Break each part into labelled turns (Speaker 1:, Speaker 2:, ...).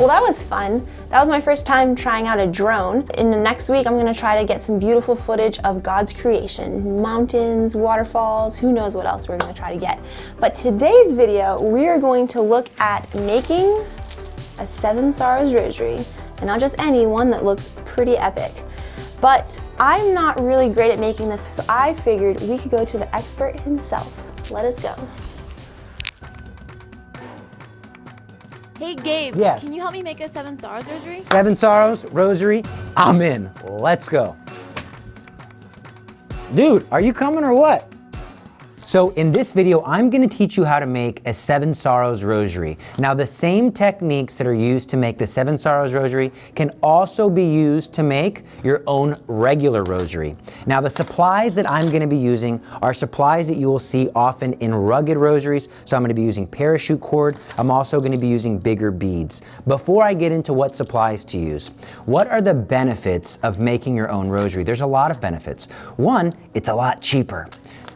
Speaker 1: Well, that was fun. That was my first time trying out a drone. In the next week, I'm gonna try to get some beautiful footage of God's creation. Mountains, waterfalls, who knows what else we're gonna try to get. But today's video, we are going to look at making a Seven Sorrows Rosary. And not just any, one that looks pretty epic. But I'm not really great at making this, so I figured we could go to the expert himself. Let us go. Hey Gabe,
Speaker 2: Yes.
Speaker 1: Can you help me make a Seven Sorrows Rosary?
Speaker 2: Seven Sorrows Rosary, I'm in. Let's go. Dude, are you coming or what? So in this video, I'm going to teach you how to make a Seven Sorrows Rosary. Now the same techniques that are used to make the Seven Sorrows Rosary can also be used to make your own regular rosary. Now the supplies that I'm going to be using are supplies that you will see often in rugged rosaries. So I'm going to be using parachute cord. I'm also going to be using bigger beads. Before I get into what supplies to use, what are the benefits of making your own rosary? There's a lot of benefits. One, it's a lot cheaper.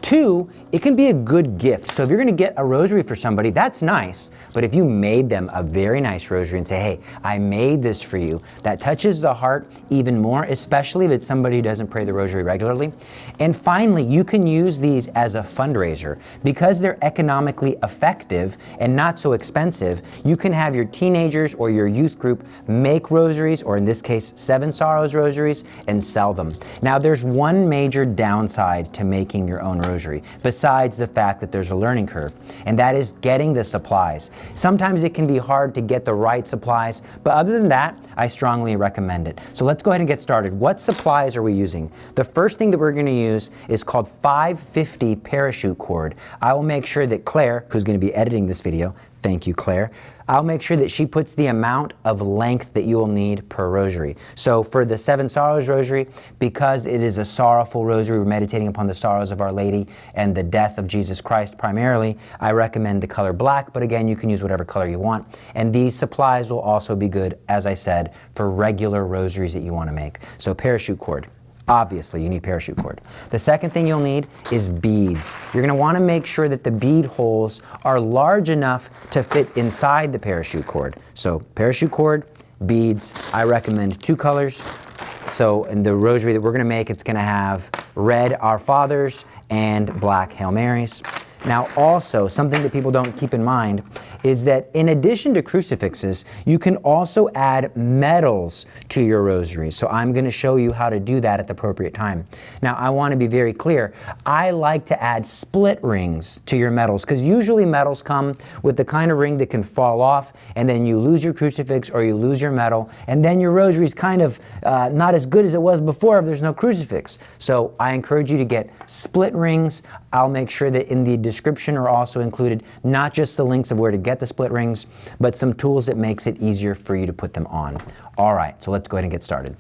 Speaker 2: Two, it can be a good gift. So if you're gonna get a rosary for somebody, that's nice. But if you made them a very nice rosary and say, hey, I made this for you, that touches the heart even more, especially if it's somebody who doesn't pray the rosary regularly. And finally, you can use these as a fundraiser. Because they're economically effective and not so expensive, you can have your teenagers or your youth group make rosaries, or in this case, Seven Sorrows rosaries, and sell them. Now there's one major downside to making your own rosary, besides the fact that there's a learning curve, and that is getting the supplies. Sometimes it can be hard to get the right supplies, but other than that, I strongly recommend it. So let's go ahead and get started. What supplies are we using? The first thing that we're going to use is called 550 parachute cord. I will make sure that Claire, who's going to be editing this video, thank you Claire, I'll make sure that she puts the amount of length that you will need per rosary. So for the Seven Sorrows Rosary, because it is a sorrowful rosary, we're meditating upon the sorrows of Our Lady and the death of Jesus Christ primarily, I recommend the color black, but again, you can use whatever color you want. And these supplies will also be good, as I said, for regular rosaries that you want to make. So parachute cord. Obviously, you need parachute cord. The second thing you'll need is beads. You're going to want to make sure that the bead holes are large enough to fit inside the parachute cord. So parachute cord, beads, I recommend two colors. So in the rosary that we're going to make, it's going to have red Our Fathers and black Hail Marys. Now also, something that people don't keep in mind is that in addition to crucifixes, you can also add medals to your rosary. So I'm going to show you how to do that at the appropriate time. Now I want to be very clear. I like to add split rings to your medals because usually medals come with the kind of ring that can fall off and then you lose your crucifix or you lose your medal and then your rosary is kind of not as good as it was before if there's no crucifix. So I encourage you to get split rings. I'll make sure that in the description are also included not just the links of where to get the split rings, but some tools that makes it easier for you to put them on. All right, so let's go ahead and get started.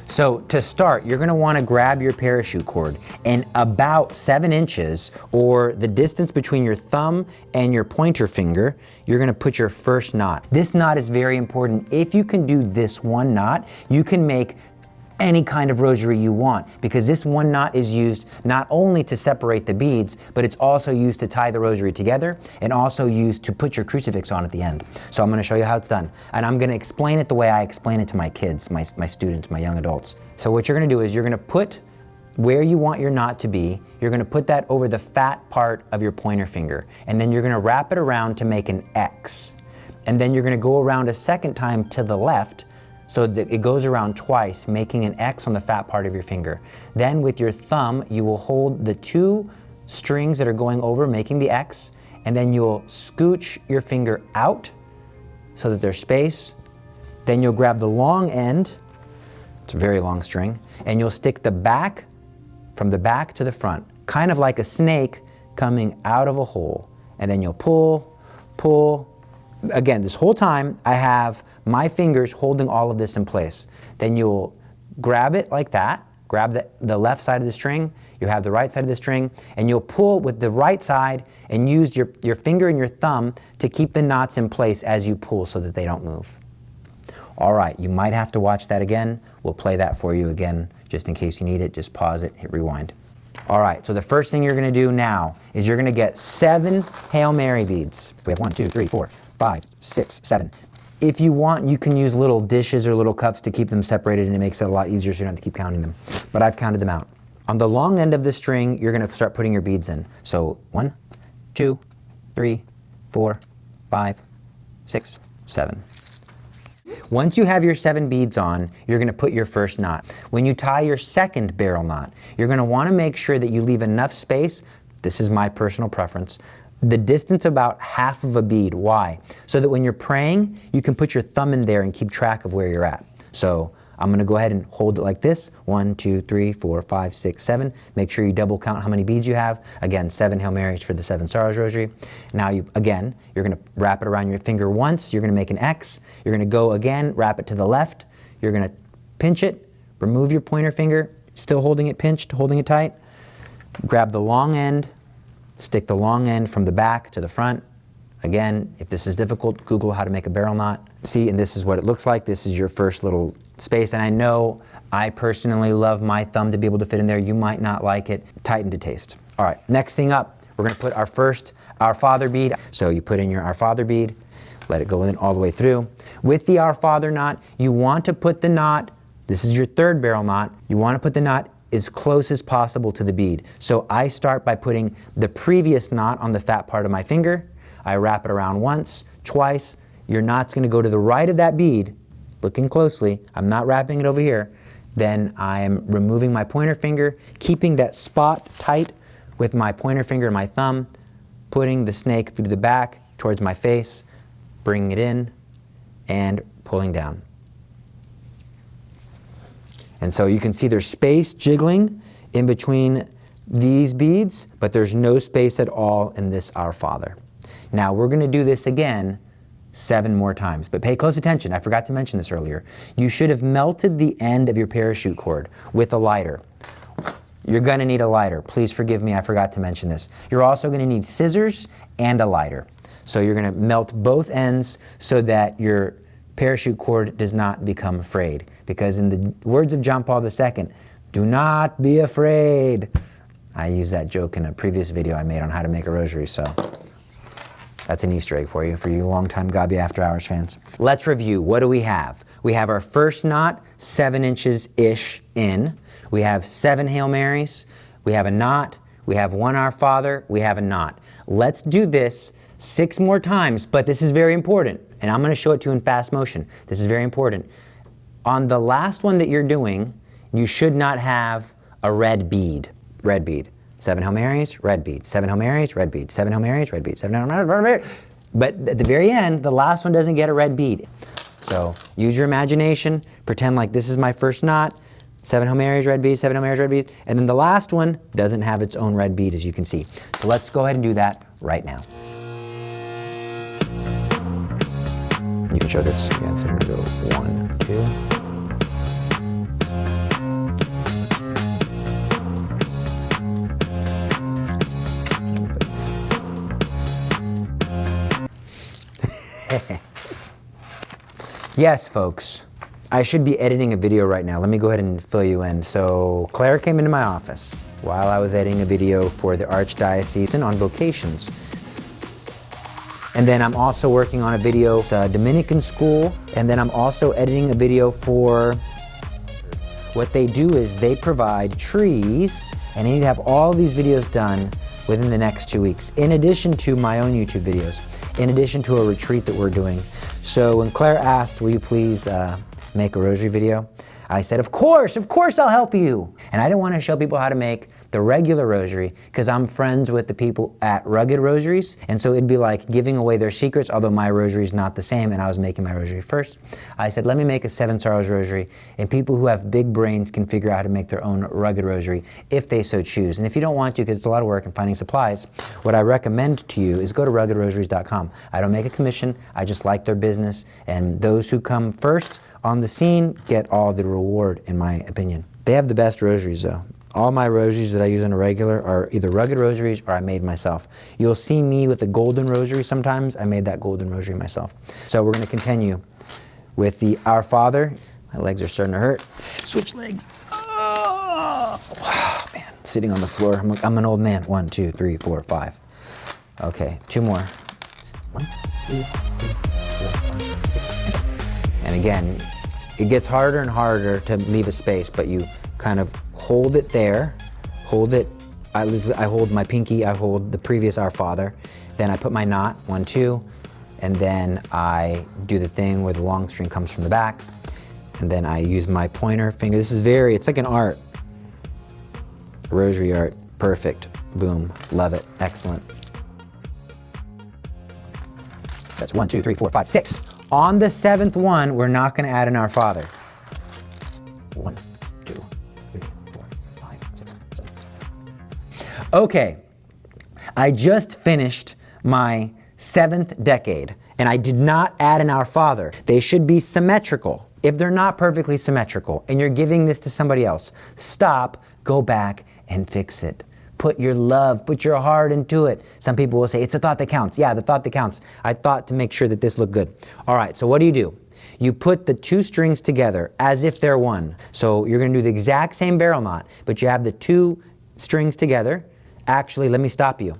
Speaker 2: So to start, you're going to want to grab your parachute cord and about 7 inches, or the distance between your thumb and your pointer finger, you're going to put your first knot. This knot is very important. If you can do this one knot, you can make any kind of rosary you want, because this one knot is used not only to separate the beads, but it's also used to tie the rosary together and also used to put your crucifix on at the end. So I'm going to show you how it's done, and I'm going to explain it the way I explain it to my kids, my students, my young adults. So what you're going to do is you're going to put where you want your knot to be, you're going to put that over the fat part of your pointer finger, and then you're going to wrap it around to make an X. And then you're going to go around a second time to the left, so that it goes around twice, making an X on the fat part of your finger. Then with your thumb, you will hold the 2 strings that are going over, making the X, and then you'll scooch your finger out so that there's space. Then you'll grab the long end, it's a very long string, and you'll stick the back from the back to the front, kind of like a snake coming out of a hole. And then you'll pull, pull. Again, this whole time I have my fingers holding all of this in place. Then you'll grab it like that, grab the left side of the string, you have the right side of the string, and you'll pull with the right side and use your finger and your thumb to keep the knots in place as you pull so that they don't move. All right, you might have to watch that again. We'll play that for you again, just in case you need it. Just pause it, hit rewind. All right, so the first thing you're gonna do now is you're gonna get 7 Hail Mary beads. We have 1, 2, 3, 4, 5, 6, 7. If you want, you can use little dishes or little cups to keep them separated, and it makes it a lot easier so you don't have to keep counting them. But I've counted them out. On the long end of the string, you're gonna start putting your beads in. So 1, 2, 3, 4, 5, 6, 7. Once you have your 7 beads on, you're gonna put your first knot. When you tie your second barrel knot, you're gonna wanna make sure that you leave enough space, this is my personal preference, the distance about half of a bead. Why? So that when you're praying, you can put your thumb in there and keep track of where you're at. So I'm gonna go ahead and hold it like this. 1, 2, 3, 4, 5, 6, 7. Make sure you double count how many beads you have. Again, 7 Hail Marys for the 7 Sorrows Rosary. Now you're gonna wrap it around your finger once. You're gonna make an X. You're gonna go again, wrap it to the left. You're gonna pinch it, remove your pointer finger, still holding it pinched, holding it tight. Grab the long end, stick the long end from the back to the front. Again, if this is difficult, Google how to make a barrel knot. See, and this is what it looks like. This is your first little space. And I know I personally love my thumb to be able to fit in there. You might not like it. Tighten to taste. All right, next thing up, we're gonna put our first Our Father bead. So you put in your Our Father bead, let it go in all the way through. With the Our Father knot, you want to put the knot, this is your third barrel knot, you want to put the knot as close as possible to the bead. So I start by putting the previous knot on the fat part of my finger. I wrap it around once, twice. Your knot's gonna go to the right of that bead, looking closely. I'm not wrapping it over here. Then I am removing my pointer finger, keeping that spot tight with my pointer finger and my thumb, putting the snake through the back towards my face, bringing it in, and pulling down. And so you can see there's space jiggling in between these beads, but there's no space at all in this Our Father. Now we're gonna do this again 7 more times, but pay close attention. I forgot to mention this earlier. You should have melted the end of your parachute cord with a lighter. You're gonna need a lighter. Please forgive me, I forgot to mention this. You're also gonna need scissors and a lighter. So you're gonna melt both ends so that your parachute cord does not become frayed. Because in the words of John Paul II, do not be afraid. I used that joke in a previous video I made on how to make a rosary, so that's an Easter egg for you longtime Gabiafterhours fans. Let's review. What do we have? We have our first knot 7 inches-ish in. We have 7 Hail Marys. We have a knot. We have 1 Our Father. We have a knot. Let's do this 6 more times, but this is very important. And I'm going to show it to you in fast motion. This is very important. On the last one that you're doing, you should not have a red bead. Red bead. 7 Hail Marys, red bead. 7 Hail Marys, red bead. 7 Hail Marys, red bead. 7 Hail Marys, red bead. But at the very end, the last one doesn't get a red bead. So use your imagination. Pretend like this is my first knot. 7 Hail Marys, red bead. 7 Hail Marys, red bead. And then the last one doesn't have its own red bead, as you can see. So let's go ahead and do that right now. You can show this again. So we're going to go 1, 2. Yes, folks, I should be editing a video right now. Let me go ahead and fill you in. So Claire came into my office while I was editing a video for the Archdiocese on vocations. And then I'm also working on a video, it's a Dominican school, and then I'm also editing a video for, what they do is they provide trees, and I need to have all these videos done within the next 2 weeks, in addition to my own YouTube videos, in addition to a retreat that we're doing. So when Claire asked, will you please make a rosary video? I said, of course I'll help you. And I didn't want to show people how to make the regular rosary because I'm friends with the people at Rugged Rosaries. And so it'd be like giving away their secrets, although my rosary is not the same and I was making my rosary first. I said, let me make a 7 Sorrows rosary and people who have big brains can figure out how to make their own Rugged rosary if they so choose. And if you don't want to, because it's a lot of work and finding supplies, what I recommend to you is go to ruggedrosaries.com. I don't make a commission, I just like their business, and those who come first on the scene get all the reward, in my opinion. They have the best rosaries though. All my rosaries that I use on a regular are either Rugged Rosaries or I made myself. You'll see me with a golden rosary sometimes. I made that golden rosary myself. So we're going to continue with the Our Father. My legs are starting to hurt. Switch legs. Oh, man. sitting on the floor. I'm an old man. 1, 2, 3, 4, 5. Okay, 2 more. 1, 2, 3, 4, 5, 6. And again, it gets harder and harder to leave a space, but you kind of hold it there, hold it. I hold my pinky, I hold the previous Our Father, then I put my knot, 1, 2, and then I do the thing where the long string comes from the back, and then I use my pointer finger. This is it's like an art, rosary art, perfect, boom, love it, excellent. That's 1, 2, 3, 4, 5, 6. On the 7th one, we're not gonna add an Our Father. 1, 2, 3, 4, 5, 6, 7. Okay, I just finished my 7th decade, and I did not add an Our Father. They should be symmetrical. If they're not perfectly symmetrical, and you're giving this to somebody else, stop, go back, and fix it. Put your love, put your heart into it. Some people will say, it's a thought that counts. Yeah, the thought that counts. I thought to make sure that this looked good. All right, so what do? You put the 2 strings together as if they're one. So you're gonna do the exact same barrel knot, but you have the 2 strings together. Actually, let me stop you.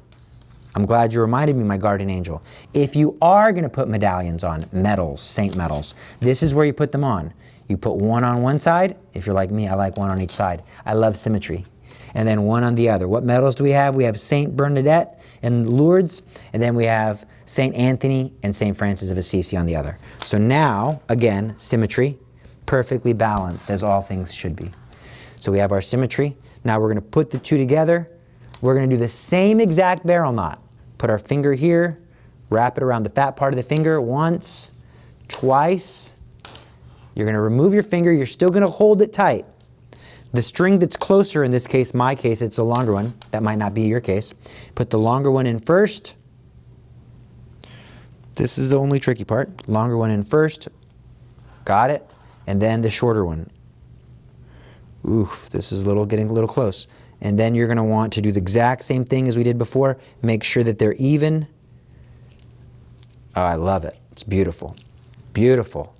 Speaker 2: I'm glad you reminded me, my guardian angel. If you are gonna put medallions on, medals, saint medals, this is where you put them on. You put 1 on one side. If you're like me, I like 1 on each side. I love symmetry. And then 1 on the other. What medals do we have? We have Saint Bernadette and Lourdes, and then we have Saint Anthony and Saint Francis of Assisi on the other. So now, again, symmetry, perfectly balanced as all things should be. So we have our symmetry. Now we're gonna put the 2 together. We're gonna do the same exact barrel knot. Put our finger here, wrap it around the fat part of the finger once, twice. You're gonna remove your finger, you're still gonna hold it tight. The string that's closer, in this case, my case, it's a longer one. That might not be your case. Put the longer one in first. This is the only tricky part. Longer one in first. Got it. And then the shorter one. Oof, this is getting a little close. And then you're gonna want to do the exact same thing as we did before. Make sure that they're even. Oh, I love it. It's beautiful. Beautiful.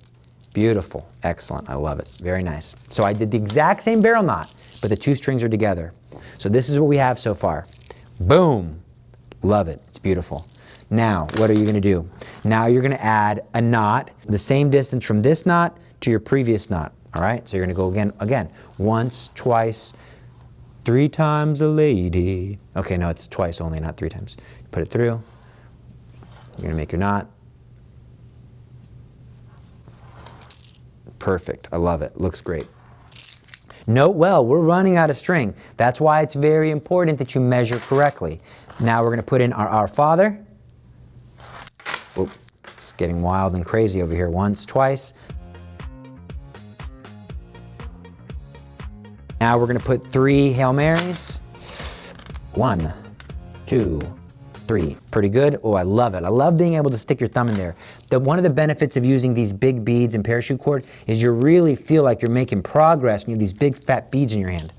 Speaker 2: Beautiful, excellent, I love it, very nice. So I did the exact same barrel knot, but the 2 strings are together. So this is what we have so far. Boom, love it, it's beautiful. Now, what are you gonna do? Now you're gonna add a knot, the same distance from this knot to your previous knot, all right? So you're gonna go again, once, twice, 3 times a lady. Okay, no, it's twice only, not 3 times. Put it through, you're gonna make your knot. Perfect, I love it, looks great. Note well, we're running out of string. That's why it's very important that you measure correctly. Now we're gonna put in our Father. Oop, it's getting wild and crazy over here. Once, twice. Now we're gonna put 3 Hail Marys. 1, 2, 3. Pretty good. Oh, I love it. I love being able to stick your thumb in there. One of the benefits of using these big beads and parachute cord is you really feel like you're making progress when you have these big fat beads in your hand.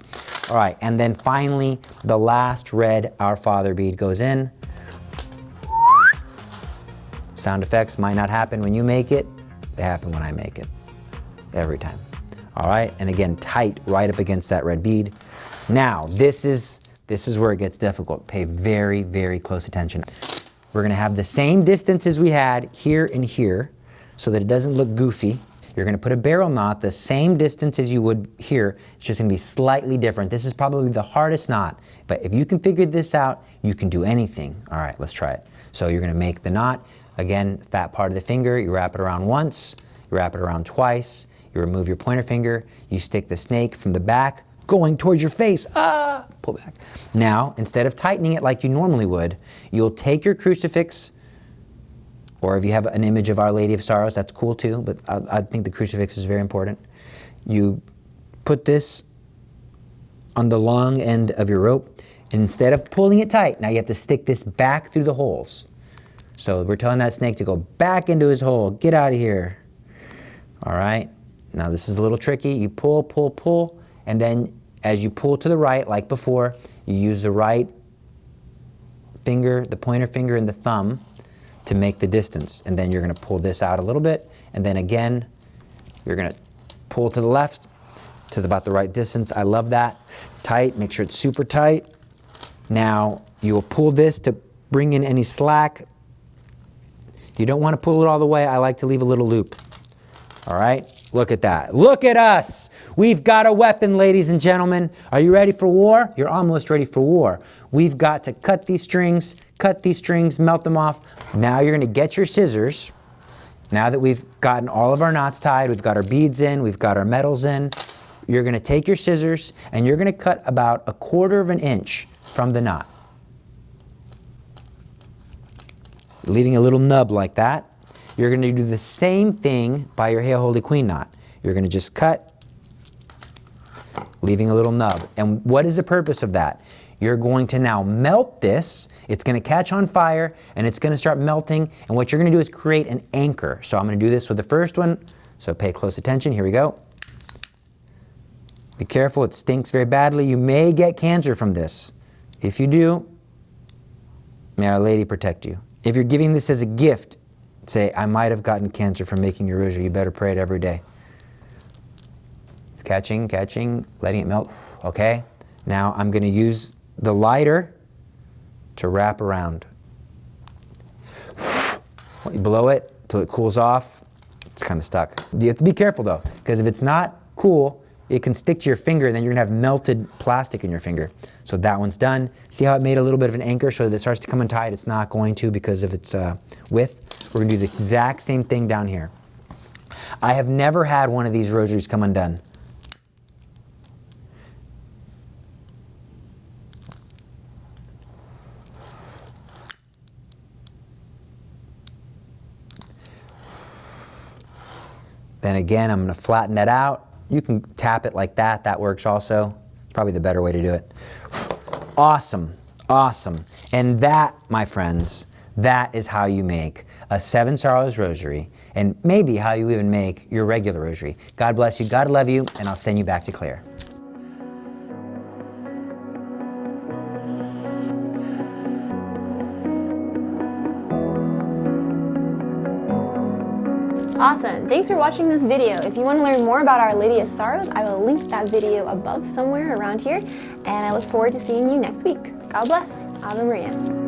Speaker 2: All right, and then finally, the last red Our Father bead goes in. Sound effects might not happen when you make it. They happen when I make it. Every time. All right, and again, tight right up against that red bead. Now, this is where it gets difficult. Pay very, very close attention. We're gonna have the same distance as we had here and here so that it doesn't look goofy. You're gonna put a barrel knot the same distance as you would here. It's just gonna be slightly different. This is probably the hardest knot, but if you can figure this out, you can do anything. All right, let's try it. So you're gonna make the knot. Again, fat part of the finger, you wrap it around once, you wrap it around twice, you remove your pointer finger, you stick the snake from the back, going towards your face, pull back. Now, instead of tightening it like you normally would, you'll take your crucifix, or if you have an image of Our Lady of Sorrows, that's cool too, but I think the crucifix is very important. You put this on the long end of your rope, and instead of pulling it tight, now you have to stick this back through the holes. So we're telling that snake to go back into his hole, get out of here. All right, now this is a little tricky. You pull, pull, pull, and then as you pull to the right, like before, you use the right finger, the pointer finger and the thumb to make the distance. And then you're gonna pull this out a little bit, and then again, you're gonna pull to the left, to about the right distance. I love that. Tight, make sure it's super tight. Now, you will pull this to bring in any slack. You don't want to pull it all the way. I like to leave a little loop. All right, look at that. Look at us. We've got a weapon, ladies and gentlemen. Are you ready for war? You're almost ready for war. We've got to cut these strings, melt them off. Now you're going to get your scissors. Now that we've gotten all of our knots tied, we've got our beads in, we've got our metals in, you're going to take your scissors and you're going to cut about 1/4 of an inch from the knot. Leaving a little nub like that. You're going to do the same thing by your Hail Holy Queen knot. You're going to just cut, leaving a little nub. And what is the purpose of that? You're going to now melt this. It's going to catch on fire and it's going to start melting. And what you're going to do is create an anchor. So I'm going to do this with the first one. So pay close attention. Here we go. Be careful. It stinks very badly. You may get cancer from this. If you do, may Our Lady protect you. If you're giving this as a gift, say, I might have gotten cancer from making your rosary. You better pray it every day. It's catching, letting it melt. Okay. Now I'm going to use the lighter to wrap around. You blow it till it cools off. It's kind of stuck. You have to be careful though, because if it's not cool, it can stick to your finger and then you're going to have melted plastic in your finger. So that one's done. See how it made a little bit of an anchor so that it starts to come untied? It's not going to because of its width. We're going to do the exact same thing down here. I have never had one of these rosaries come undone. Then again, I'm going to flatten that out. You can tap it like that. That works also. It's probably the better way to do it. Awesome. Awesome. And that, my friends, that is how you make a 7 Sorrows rosary, and maybe how you even make your regular rosary. God bless you. God love you. And I'll send you back to Claire.
Speaker 1: Awesome. Thanks for watching this video. If you want to learn more about Our Lady of Sorrows, I will link that video above somewhere around here. And I look forward to seeing you next week. God bless. Ave Maria.